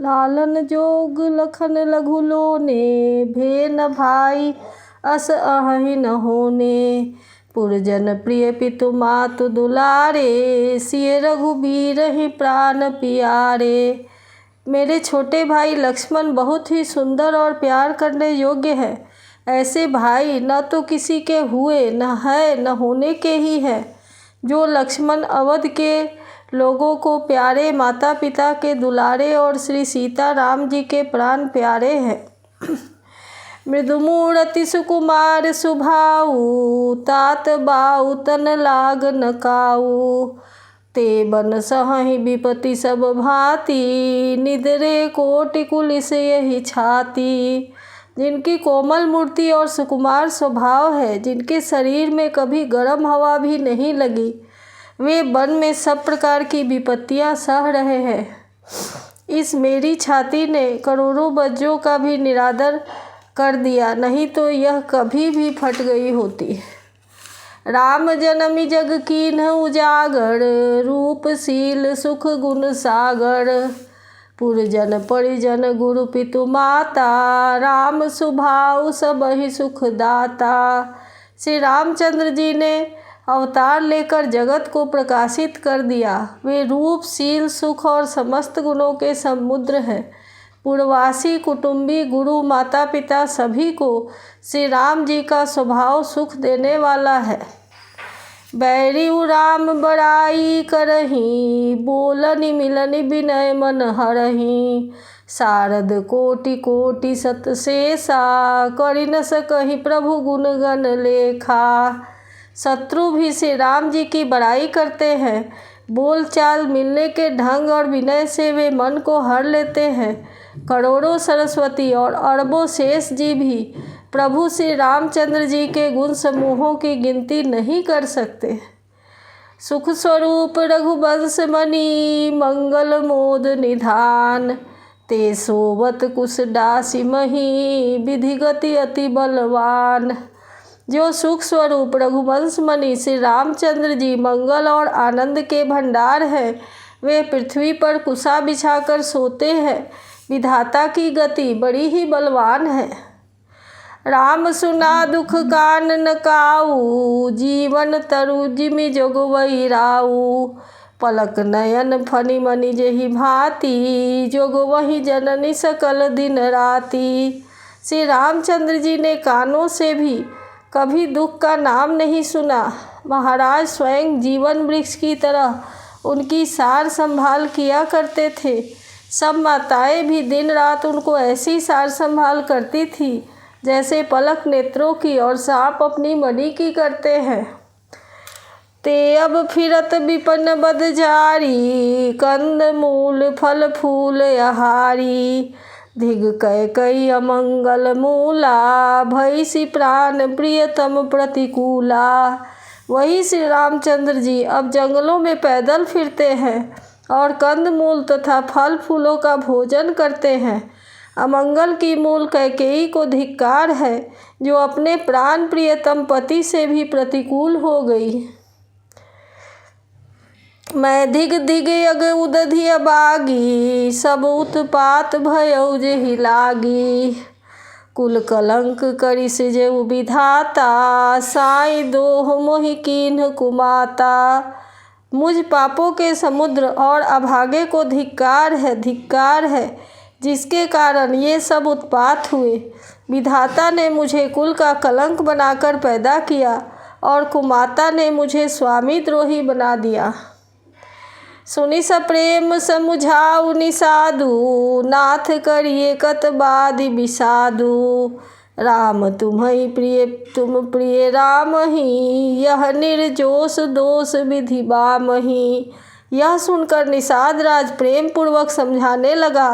लालन जोग लखन लघु लोने, भेन भाई अस अहि न होने। पुरजन प्रिय पितु मातु दुलारे, सिय रघुबीर ही प्राण पियारे। मेरे छोटे भाई लक्ष्मण बहुत ही सुंदर और प्यार करने योग्य है। ऐसे भाई न तो किसी के हुए, न है, न होने के ही है। जो लक्ष्मण अवध के लोगों को प्यारे, माता पिता के दुलारे और श्री सीता राम जी के प्राण प्यारे हैं। मृदुमूर्ति सुकुमार सुभाऊ, तात बाऊ तन लाग न काऊ। ते बन सहहि विपति सब भांति, निदरे कोटि कुलिस यही छाती। जिनकी कोमल मूर्ति और सुकुमार स्वभाव है, जिनके शरीर में कभी गर्म हवा भी नहीं लगी, वे वन में सब प्रकार की विपत्तियां सह रहे हैं। इस मेरी छाती ने करोड़ों वज्रों का भी निरादर कर दिया, नहीं तो यह कभी भी फट गई होती। राम जनमी जग कीन्ह उजागर, रूपशील सुख गुण सागर। पुरजन परिजन गुरु पितु माता, राम सुभाऊ सबहि सुख दाता। श्री रामचंद्र जी ने अवतार लेकर जगत को प्रकाशित कर दिया। वे रूप, शील, सुख और समस्त गुणों के समुद्र हैं। पुरवासी, कुटुंबी, गुरु, माता पिता सभी को श्री राम जी का स्वभाव सुख देने वाला है। बैरी राम बड़ाई करही, बोलनि मिलनि विनय मन हरही। शारद कोटि कोटि सत शेषा, करि न सकहि प्रभु गुण गण लेखा। शत्रु भी श्री राम जी की बड़ाई करते हैं। बोलचाल, मिलने के ढंग और विनय से वे मन को हर लेते हैं। करोड़ों सरस्वती और अरबों शेष जी भी प्रभु श्री रामचंद्र जी के गुण समूहों की गिनती नहीं कर सकते। सुख स्वरूप रघुवंश मणि, मंगल मोद निधान। ते सोवत कुश दासी मही, विधि गति अति बलवान। जो सुख स्वरूप रघुवंश मणि श्री रामचंद्र जी मंगल और आनंद के भंडार हैं, वे पृथ्वी पर कुशा बिछाकर सोते हैं। विधाता की गति बड़ी ही बलवान है। राम सुना दुख कान न काऊ, जीवन तरु जिमि जोगवई राऊ। पलक नयन फनि मनि जेहि भांति, जोगवहि जननी सकल दिन राति। श्री रामचंद्र जी ने कानों से भी कभी दुख का नाम नहीं सुना। महाराज स्वयं जीवन वृक्ष की तरह उनकी सार संभाल किया करते थे। सब माताएं भी दिन रात उनको ऐसी सार संभाल करती थी जैसे पलक नेत्रों की और सांप अपनी मणि की करते हैं। ते अब फिरत विपन्न बद जारी, कंद मूल फल फूल आहारी। धिग कई अमंगल मूला, भैसी प्राण प्रियतम प्रतिकूला। वही श्री रामचंद्र जी अब जंगलों में पैदल फिरते हैं और कंद मूल तथा फल फूलों का भोजन करते हैं। अमंगल की मूल कैकेयी को धिक्कार है, जो अपने प्राण प्रियतम पति से भी प्रतिकूल हो गई। मैं धिग धिग यग उदधि अबागी, सब उत्पात भयउ जेहि लागी। कुल कलंक करि सिजेउ विधाता, साई दोह मोहि कीन्ह कुमाता। मुझ पापों के समुद्र और अभागे को धिक्कार है, जिसके कारण ये सब उत्पात हुए। विधाता ने मुझे कुल का कलंक बनाकर पैदा किया और कुमाता ने मुझे स्वामी द्रोही बना दिया। सुनि सप्रेम समुझाऊ निषादु, नाथ करिए कत बादि विषादु। राम तुम्हि प्रिय तुम प्रिय रामहि, यह निर्जोष दोष विधि बामहि। यह सुनकर निषाद राज प्रेम पूर्वक समझाने लगा,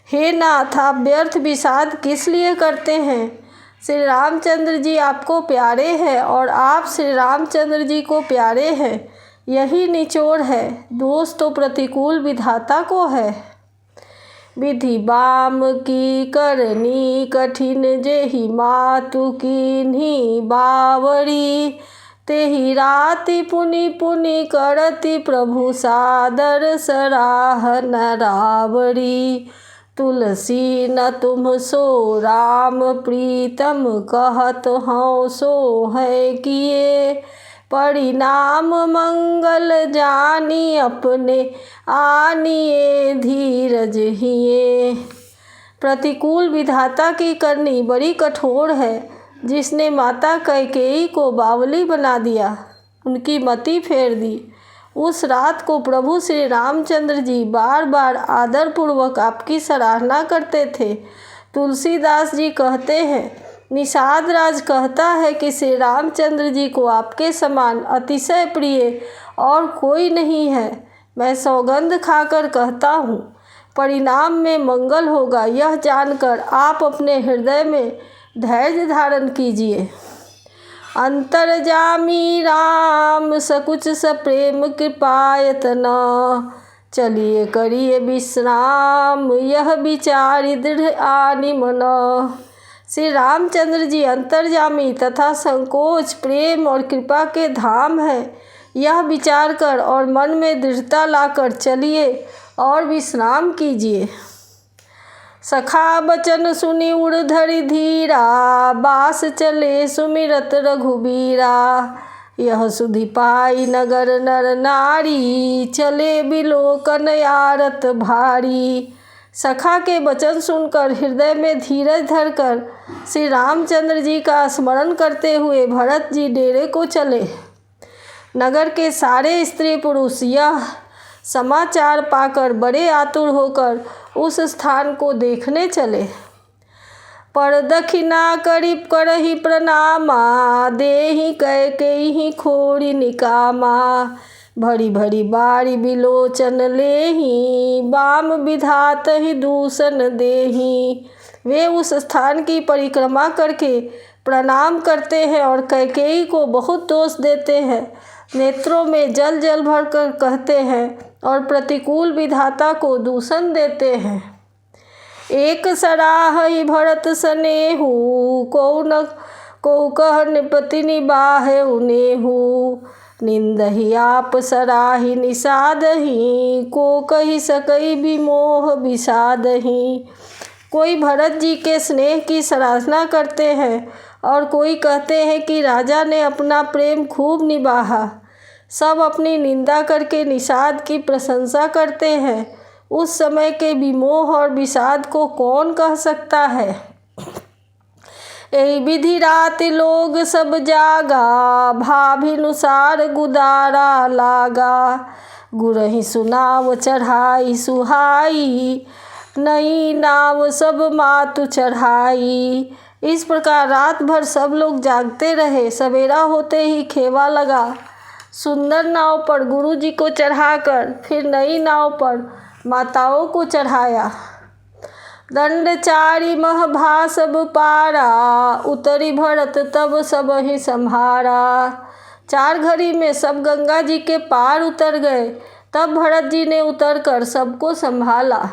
हे नाथ, आप व्यर्थ विषाद किस लिए करते हैं। श्री रामचंद्र जी आपको प्यारे हैं और आप श्री रामचंद्र जी को प्यारे हैं, यही निचोड़ है। दोष तो प्रतिकूल विधाता को है। विधि बाम की करनी कठिन, जेहि मातु कीन्ही बावरी। तेहि राति पुनि पुनि करति, प्रभु सादर सराह न रावरी। तुलसी न तुम सो राम प्रीतम कहत हूँ सो है किए। परिणाम मंगल जानी अपने आनिए धीरज हिए। प्रतिकूल विधाता की करनी बड़ी कठोर है। जिसने माता कैकेयी को बावली बना दिया, उनकी मति फेर दी। उस रात को प्रभु श्री रामचंद्र जी बार बार आदरपूर्वक आपकी सराहना करते थे। तुलसीदास जी कहते हैं, निषाद राज कहता है कि श्री रामचंद्र जी को आपके समान अतिशय प्रिय और कोई नहीं है। मैं सौगंध खाकर कहता हूँ, परिणाम में मंगल होगा। यह जानकर आप अपने हृदय में धैर्य धारण कीजिए। अंतर्जामी राम सकुच सप्रेम कृपायतना, चलिए करिए विश्राम यह विचारि दृढ़ आनि मना। श्री रामचंद्र जी अंतर्जामी तथा संकोच, प्रेम और कृपा के धाम है। यह विचार कर और मन में दृढ़ता लाकर चलिए और विश्राम कीजिए। सखा बचन सुनि उड़ धरि धीरा, बास चले सुमिरत रघुबीरा। यह सुधि पाई नगर नर नारी, चले बिलोकन आरत भारी। सखा के वचन सुनकर हृदय में धीरज धरकर श्री रामचंद्र जी का स्मरण करते हुए भरत जी डेरे को चले। नगर के सारे स्त्री पुरुष यह समाचार पाकर बड़े आतुर होकर उस स्थान को देखने चले। पर दखिना करीब करहि प्रणामा, देहि कैकेयी खोरी निकामा। भरी भरी बारी बिलोचन लेहि, बाम विधात ही दूषण देहि। वे उस स्थान की परिक्रमा करके प्रणाम करते हैं और कैकेयी को बहुत दोष देते हैं। नेत्रों में जल जल भरकर कहते हैं और प्रतिकूल विधाता को दूषण देते हैं। एक सराहहि भरत सनेहु, को कह निपति निबाहे उनेहु। निंदहि आप सराहि निषादहि, को कहि सकई विमोह विषादहि। कोई भरत जी के स्नेह की सराहना करते हैं और कोई कहते हैं कि राजा ने अपना प्रेम खूब निभाया। सब अपनी निंदा करके निषाद की प्रशंसा करते हैं। उस समय के विमोह और विषाद को कौन कह सकता है। यही विधि रात लोग सब जागा, भाभिनुसार गुदारा लागा। गुरहि सुनाव चढ़ाई सुहाई, नई नाव सब मातु चढ़ाई। इस प्रकार रात भर सब लोग जागते रहे। सवेरा होते ही खेवा लगा। सुंदर नाव पर गुरु जी को चढ़ाकर फिर नई नाव पर माताओं को चढ़ाया। दंडचारी महभा सब पारा, उतरी भरत तब सब ही संभारा। 4 घड़ी में सब गंगा जी के पार उतर गए। तब भरत जी ने उतरकर सबको संभाला।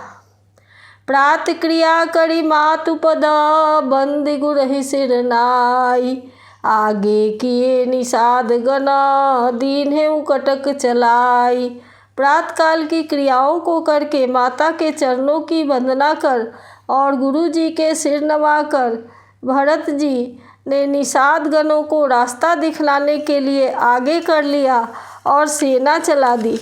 प्रात क्रिया करी मातु पद, बंदी गुरहि सिर नाई। आगे किए निषाद गना, दीन्हे कटक चलाई। प्रातकाल की क्रियाओं को करके माता के चरणों की वंदना कर और गुरु जी के सिर नवाकर भरत जी ने निषाद गणों को रास्ता दिखलाने के लिए आगे कर लिया और सेना चला दी।